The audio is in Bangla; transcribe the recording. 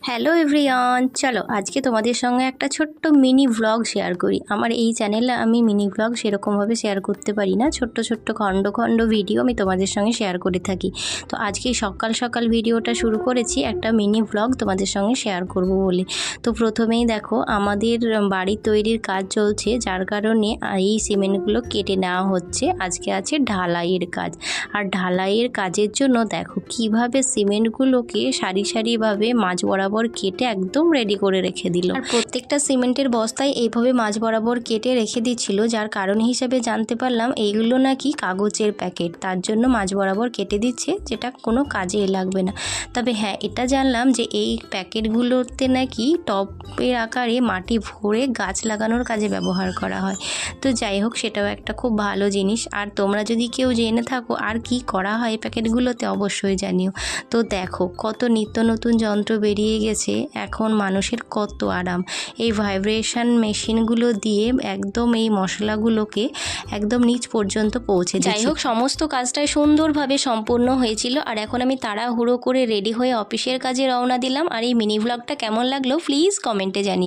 হ্যালো এভরিওয়ান, চলো আজকে তোমাদের সঙ্গে একটা ছোট্ট মিনি ভ্লগ শেয়ার করি। আমার এই চ্যানেলে আমি মিনি ভ্লগ সেরকমভাবে শেয়ার করতে পারি না, ছোট্ট ছোট্ট খণ্ড খণ্ড ভিডিও আমি তোমাদের সঙ্গে শেয়ার করে থাকি। তো আজকে সকাল সকাল ভিডিওটা শুরু করেছি একটা মিনি ভ্লগ তোমাদের সঙ্গে শেয়ার করব বলে। তো প্রথমেই দেখো আমাদের বাড়ি তৈরির কাজ চলছে, যার কারণে এই সিমেন্টগুলো কেটে নেওয়া হচ্ছে। আজকে আছে ঢালাইয়ের কাজ, আর ঢালাইয়ের কাজের জন্য দেখো কিভাবে সিমেন্টগুলোকে সারি সারিভাবে মাঝ বরাবর কেটে একদম রেডি করে রেখে দিল। আর প্রত্যেকটা সিমেন্টের বস্তায় এইভাবে মাঝ বরাবর কেটে রেখে দিচ্ছিল, যার কারণ হিসেবে জানতে পারলাম এইগুলো নাকি কাগজের প্যাকেট, তার জন্য মাঝ বরাবর কেটে দিচ্ছে, যেটা কোনো কাজে লাগবে না। তবে হ্যাঁ, এটা জানলাম যে এই প্যাকেটগুলোতে নাকি টবের আকারে মাটি ভরে গাছ লাগানোর কাজে ব্যবহার করা হয়। তো যাই হোক, সেটাও একটা খুব ভালো জিনিস। আর তোমরা যদি কেউ জেনে থাকো আর কি করা হয় প্যাকেটগুলোতে, অবশ্যই জানিও। তো দেখো কত নিত্য নতুন যন্ত্র বেরিয়ে গেছে, এখন মানুষের কত আরাম। এই ভাইব্রেশন মেশিনগুলো দিয়ে একদম এই মশলাগুলোকে একদম নিচ পর্যন্ত পৌঁছে দিচ্ছে। যাই হোক, সমস্ত কাজটাই সুন্দরভাবে সম্পূর্ণ হয়েছিল। আর এখন আমি তাড়াহুড়ো করে রেডি হয়ে অফিসের কাজে রওনা দিলাম। আর এই মিনি ভ্লগটা কেমন লাগলো প্লিজ কমেন্টে জানিও।